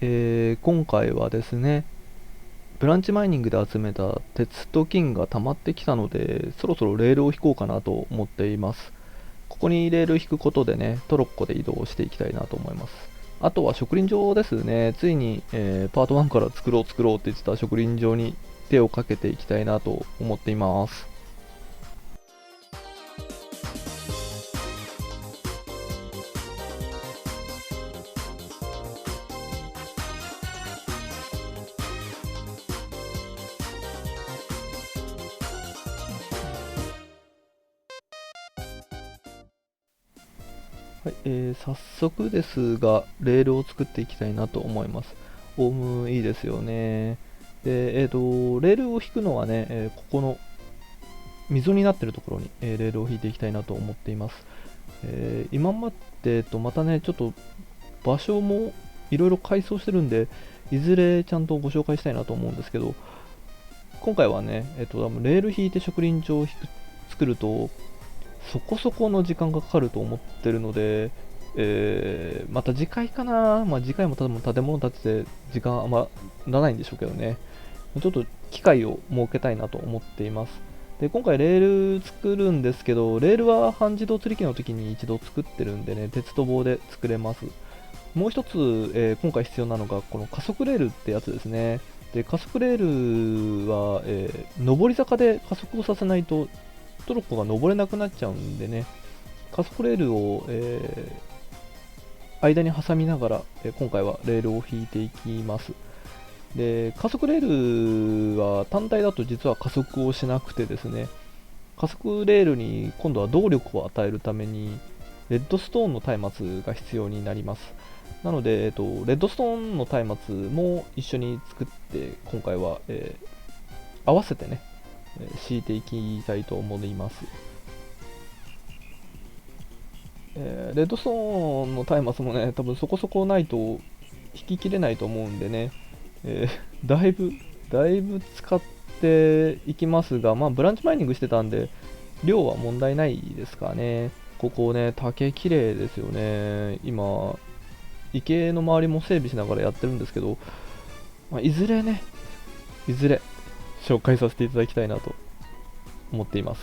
今回はですね、ブランチマイニングで集めた鉄と金が溜まってきたので、そろそろレールを引こうかなと思っています。ここにレール引くことでね、トロッコで移動していきたいなと思います。あとは植林場ですね。ついに、パート1から作ろうって言ってた植林場に手をかけていきたいなと思っています。はい、早速ですが、レールを作っていきたいなと思います。オウムいいですよね。で、レールを引くのはね、ここの溝になっているところに、レールを引いていきたいなと思っています。今までとまたね、ちょっと場所もいろいろ改装してるんで、いずれちゃんとご紹介したいなと思うんですけど、今回はね、多分レール引いて植林場を作ると、そこそこの時間がかかると思ってるので、また次回かな、次回も多分建物建てて時間あんまらないんでしょうけどね、ちょっと機会を設けたいなと思っています。で、今回レール作るんですけど、レールは半自動吊り機の時に一度作ってるんでね、鉄と棒で作れます。もう一つ、今回必要なのがこの加速レールってやつですね。で、加速レールは、上り坂で加速をさせないとトロッコが登れなくなっちゃうんでね、加速レールを、間に挟みながら、今回はレールを引いていきます。で、加速レールは単体だと実は加速をしなくてですね、加速レールに今度は動力を与えるためにレッドストーンの松明が必要になります。なので、レッドストーンの松明も一緒に作って今回は、合わせてね、敷いていきたいと思います。レッドストーンの松明もね、多分そこそこないと引ききれないと思うんでね、だいぶ使っていきますが、ブランチマイニングしてたんで、量は問題ないですかね。ここね、竹綺麗ですよね。今、池の周りも整備しながらやってるんですけど、いずれね、いずれ紹介させていただきたいなと思っています。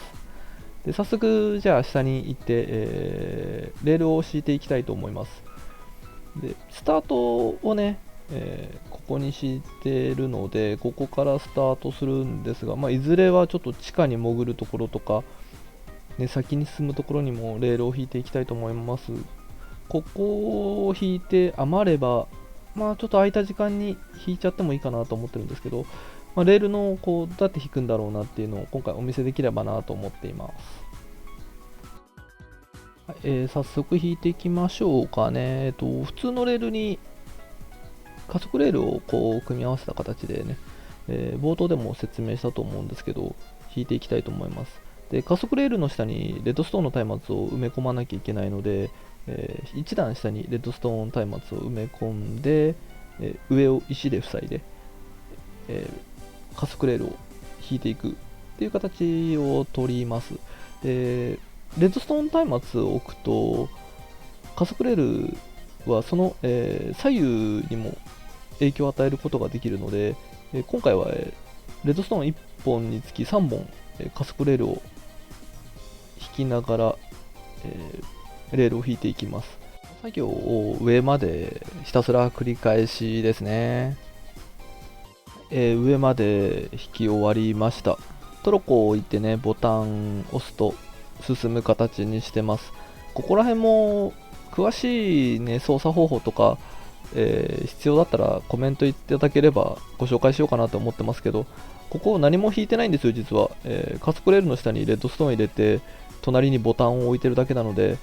で、早速、じゃあ下に行って、レールを敷いていきたいと思います。で、スタートをね、ここに敷いてるので、ここからスタートするんですが、いずれはちょっと地下に潜るところとか、ね、先に進むところにもレールを引いていきたいと思います。ここを引いて余れば、ちょっと空いた時間に引いちゃってもいいかなと思ってるんですけど、レールのこうどうやって引くんだろうなっていうのを今回お見せできればなと思っています。はい、早速引いていきましょうかね。普通のレールに加速レールをこう組み合わせた形でね、冒頭でも説明したと思うんですけど、引いていきたいと思います。で、加速レールの下にレッドストーンの松明を埋め込まなきゃいけないので、1段下にレッドストーン松明を埋め込んで、上を石で塞いで、加速レールを引いていくっていう形を取ります。で、レッドストーン松明を置くと、加速レールはその、左右にも影響を与えることができるので、今回は、レッドストーン1本につき3本、加速レールを引きながら、レールを引いていきます。作業を上までひたすら繰り返しですね。上まで引き終わりました。トロッコを置いてね、ボタンを押すと進む形にしてます。ここら辺も詳しい、ね、操作方法とか、必要だったらコメントいただければご紹介しようかなと思ってますけど、ここ何も引いてないんですよ、実は。加速レールの下にレッドストーン入れて、隣にボタンを置いてるだけなので、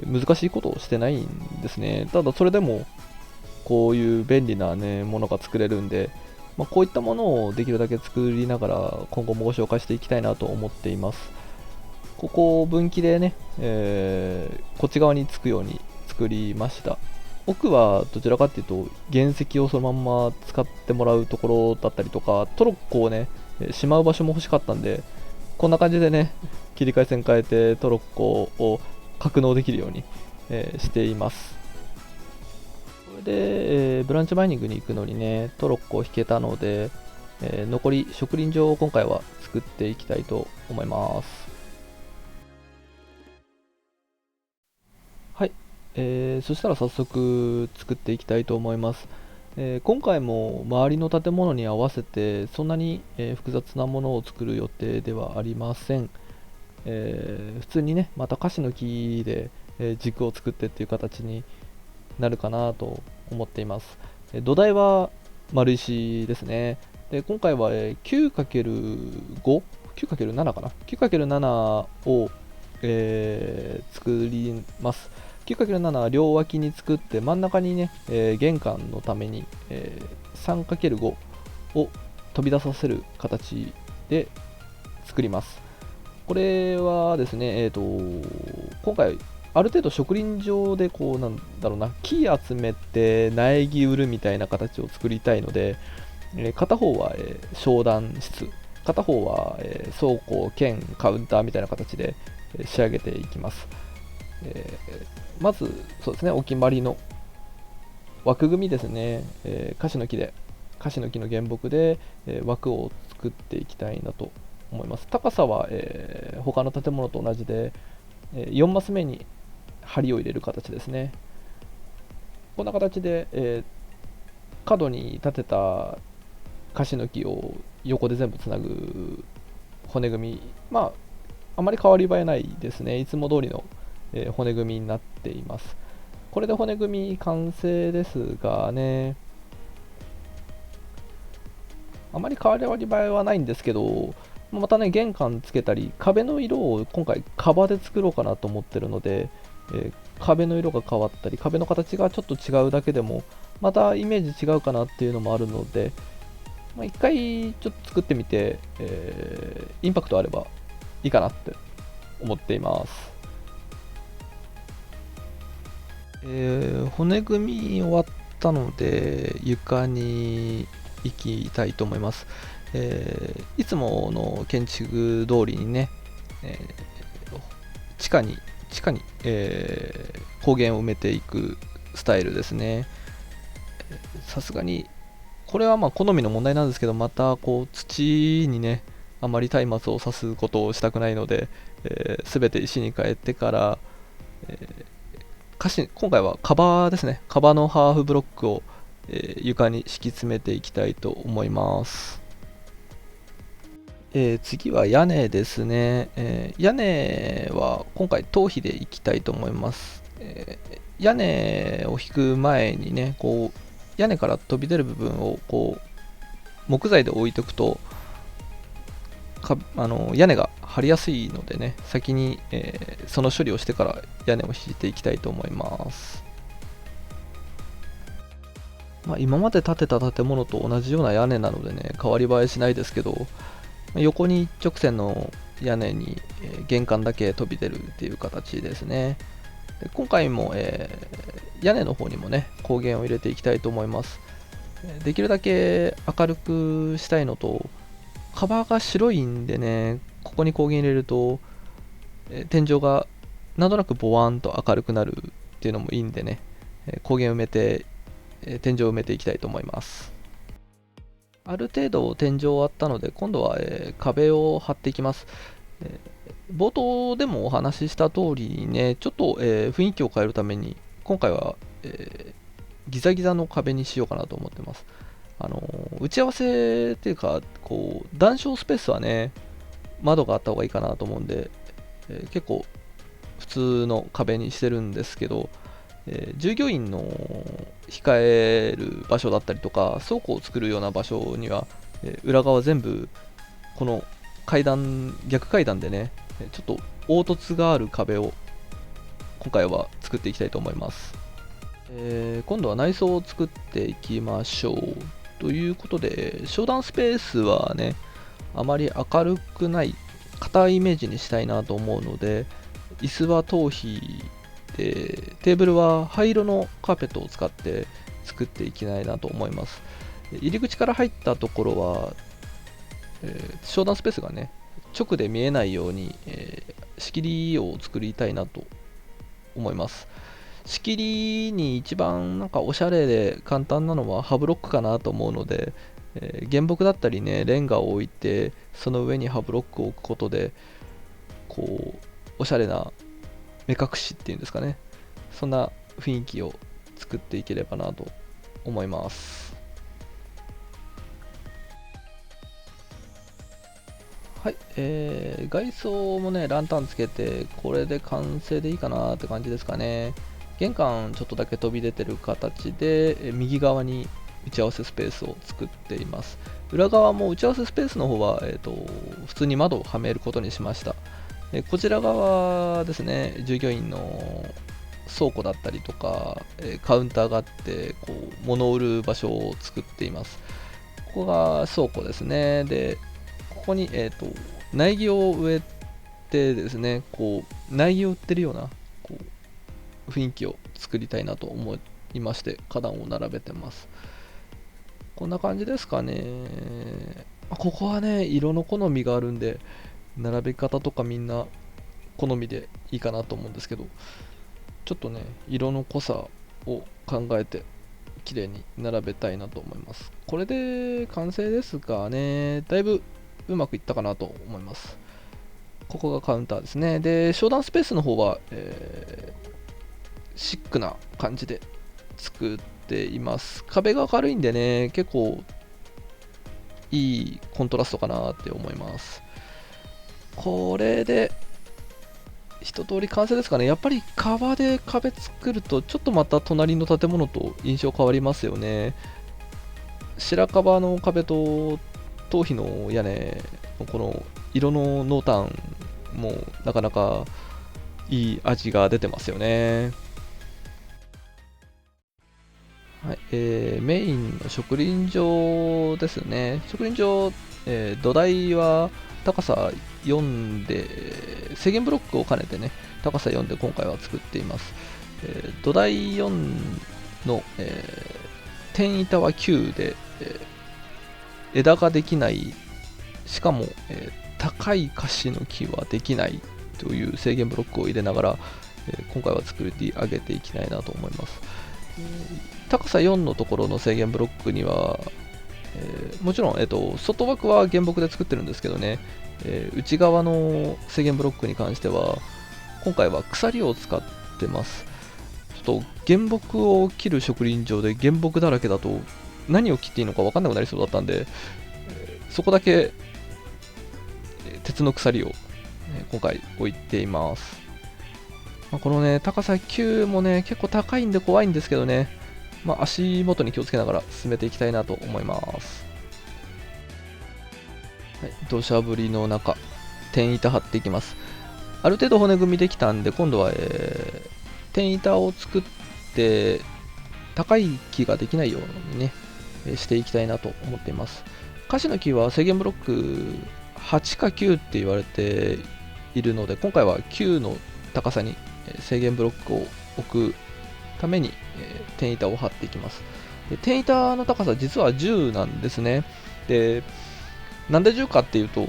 難しいことをしてないんですね。ただそれでもこういう便利な、ね、ものが作れるんで、こういったものをできるだけ作りながら今後もご紹介していきたいなと思っています。ここを分岐でね、こっち側につくように作りました。奥はどちらかっていうと原石をそのまま使ってもらうところだったりとか、トロッコをねしまう場所も欲しかったんで、こんな感じでね切り替え線変えてトロッコを格納できるように、しています。れで、ブランチマイニングに行くのにね、トロッコを引けたので、残り植林場を今回は作っていきたいと思います。はい、そしたら早速作っていきたいと思います。今回も周りの建物に合わせてそんなに、複雑なものを作る予定ではありません。普通にね、また樫の木で、軸を作ってっていう形になるかなと思っています。土台は丸石ですね。で今回は、9×5、9×7 かな、9×7 を、作ります。9×7 は両脇に作って真ん中にね、玄関のために、3×5 を飛び出させる形で作ります。これはですね、今回ある程度植林場でこうなんだろうな、木集めて苗木売るみたいな形を作りたいので、片方は、商談室、片方は、倉庫兼カウンターみたいな形で、仕上げていきます。まずそうですね、お決まりの枠組みですね、樫の木の原木で、枠を作っていきたいなと思います。高さは、他の建物と同じで、4マス目に梁を入れる形ですね。こんな形で、角に立てた樫の木を横で全部つなぐ骨組み、あまり変わり映えないですね。いつも通りの、骨組みになっています。これで骨組み完成ですがね、あまり変わり映えはないんですけど、またね、玄関つけたり、壁の色を今回、革で作ろうかなと思ってるので、壁の色が変わったり、壁の形がちょっと違うだけでも、またイメージ違うかなっていうのもあるので、一回ちょっと作ってみて、インパクトあればいいかなって思っています。骨組み終わったので床に行きたいと思います。いつもの建築通りにね、地下に、高原を埋めていくスタイルですね。さすがにこれは好みの問題なんですけど、またこう土にね、あまり松明を刺すことをしたくないので、すべて石に変えてから、今回はカバですね、カバのハーフブロックを、床に敷き詰めていきたいと思います。次は屋根ですね、屋根は今回頭皮でいきたいと思います。屋根を引く前にね、こう屋根から飛び出る部分をこう木材で置いておくと屋根が張りやすいのでね、先に、その処理をしてから屋根を引いていきたいと思います。今まで建てた建物と同じような屋根なのでね、変わり映えしないですけど、横に一直線の屋根に、玄関だけ飛び出るっていう形ですね。で今回も、屋根の方にもね、光源を入れていきたいと思います。できるだけ明るくしたいのと、カバーが白いんでね、ここに光源入れると、天井がなんとなくボワーンと明るくなるっていうのもいいんでね、光源を埋めて、天井を埋めていきたいと思います。ある程度天井終わったので、今度は、壁を張っていきます。冒頭でもお話しした通りにね、ちょっと、雰囲気を変えるために、今回は、ギザギザの壁にしようかなと思ってます。打ち合わせっていうか、こう談笑スペースはね、窓があった方がいいかなと思うんで、結構普通の壁にしてるんですけど、従業員の控える場所だったりとか、倉庫を作るような場所には、裏側全部この逆階段でね、ちょっと凹凸がある壁を今回は作っていきたいと思います。今度は内装を作っていきましょう。ということで、商談スペースはね、あまり明るくない、硬いイメージにしたいなと思うので、椅子は頭皮で、テーブルは灰色のカーペットを使って作っていきたいなと思います。入り口から入ったところは、商談スペースがね、直で見えないように、仕切りを作りたいなと思います。仕切りに一番なんかおしゃれで簡単なのはハブロックかなと思うので、原木だったりね、レンガを置いて、その上にハブロックを置くことで、こう、おしゃれな目隠しっていうんですかね、そんな雰囲気を作っていければなと思います。はい、外装もね、ランタンつけて、これで完成でいいかなって感じですかね。玄関ちょっとだけ飛び出てる形で、右側に打ち合わせスペースを作っています。裏側も打ち合わせスペースの方は、普通に窓をはめることにしました。こちら側ですね、従業員の倉庫だったりとか、カウンターがあって、こう物を売る場所を作っています。ここが倉庫ですね。で、ここに、苗木を植えてですね、こう苗木を売ってるようなこう雰囲気を作りたいなと思いまして、花壇を並べてます。こんな感じですかね。ここはね、色の好みがあるんで、並べ方とかみんな好みでいいかなと思うんですけど、ちょっとね、色の濃さを考えて綺麗に並べたいなと思います。これで完成ですがね、だいぶうまくいったかなと思います。ここがカウンターですね。で、商談スペースの方は、シックな感じで作っています。壁が明るいんでね、結構いいコントラストかなって思います。これで一通り完成ですかね。やっぱり革で壁作るとちょっとまた隣の建物と印象変わりますよね。白樺の壁と頭皮の屋根のこの色の濃淡もなかなかいい味が出てますよね。はい、メインの植林場ですね。植林場、土台は高さ4で、制限ブロックを兼ねてね、高さ4で今回は作っています。土台4の、天板は9で、枝ができない、しかも、高いカシの木はできないという制限ブロックを入れながら、今回は作り上げていきたいなと思います。高さ4のところの制限ブロックには、もちろん、外枠は原木で作ってるんですけどね、内側の制限ブロックに関しては今回は鎖を使ってます。ちょっと原木を切る植林場で原木だらけだと何を切っていいのか分かんなくなりそうだったんで、そこだけ鉄の鎖を、今回置いています。このね、高さ9もね、結構高いんで怖いんですけどね、足元に気をつけながら進めていきたいなと思います。はい、土砂降りの中、天板張っていきます。ある程度骨組みできたんで、今度は、天板を作って、高い木ができないようにね、していきたいなと思っています。カシの木は制限ブロック8か9って言われているので、今回は9の高さに制限ブロックを置くために、天板を張っていきます。で天板の高さ実は10なんですね。で、なんで10かっていうと、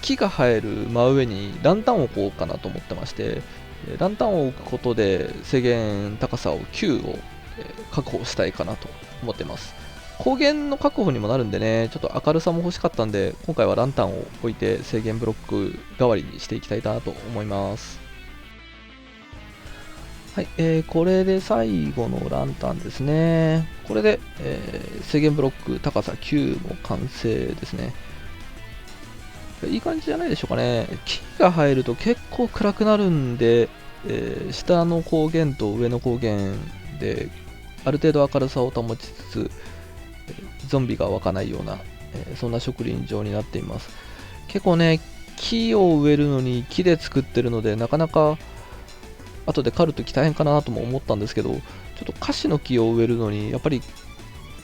木が生える真上にランタンを置こうかなと思ってまして、ランタンを置くことで制限高さを9を確保したいかなと思ってます。光源の確保にもなるんでね、ちょっと明るさも欲しかったんで、今回はランタンを置いて制限ブロック代わりにしていきたいなと思います。はい、これで最後のランタンですね。これで、制限ブロック高さ9も完成ですね。いい感じじゃないでしょうかね。木が生えると結構暗くなるんで、下の光源と上の光源である程度明るさを保ちつつ、ゾンビが湧かないような、そんな植林場になっています。結構ね、木を植えるのに木で作ってるので、なかなか後で刈るとき大変かなとも思ったんですけど、ちょっとカシの木を植えるのにやっぱり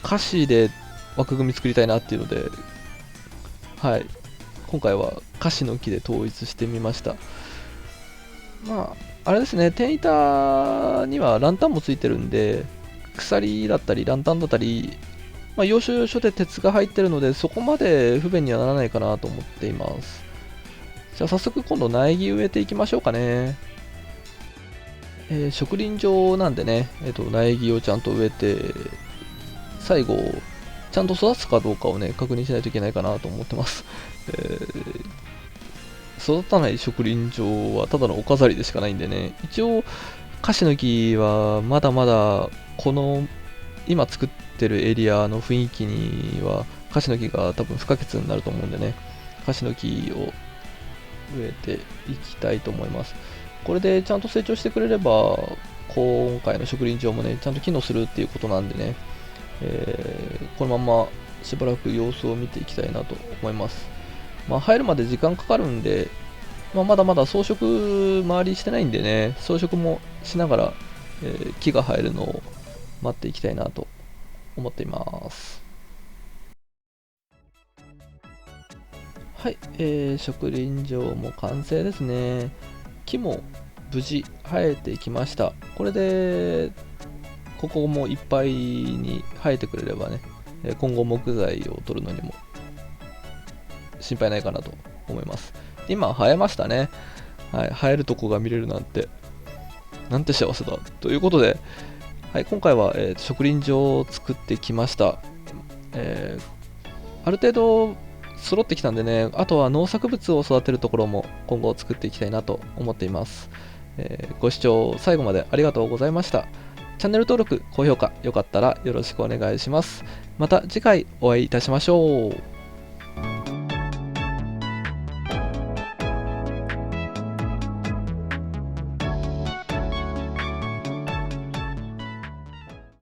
カシで枠組み作りたいなっていうので、はい、今回はカシの木で統一してみました。あれですね、天板にはランタンもついてるんで、鎖だったりランタンだったり、要所要所で鉄が入ってるので、そこまで不便にはならないかなと思っています。じゃあ早速今度苗木植えていきましょうかね。植林場なんでね、苗木をちゃんと植えて、最後、ちゃんと育つかどうかをね、確認しないといけないかなと思ってます。育たない植林場はただのお飾りでしかないんでね、一応、カシの木はまだまだ、この今作ってるエリアの雰囲気には、カシの木が多分不可欠になると思うんでね、カシの木を植えていきたいと思います。これでちゃんと成長してくれれば、今回の植林場もね、ちゃんと機能するっていうことなんでね、このまましばらく様子を見ていきたいなと思います。入るまで時間かかるんで、まだまだ装飾周りしてないんでね、装飾もしながら、木が生えるのを待っていきたいなと思っています。はい、植林場も完成ですね。木も無事生えてきました。これでここもいっぱいに生えてくれればね、今後木材を取るのにも心配ないかなと思います。今生えましたね。はい、生えるとこが見れるなんて、なんて幸せだ。ということで、はい、今回は、植林場を作ってきました。ある程度揃ってきたんでね、あとは農作物を育てるところも今後作っていきたいなと思っています。ご視聴最後までありがとうございました。チャンネル登録、高評価、よかったらよろしくお願いします。また次回お会いいたしましょう。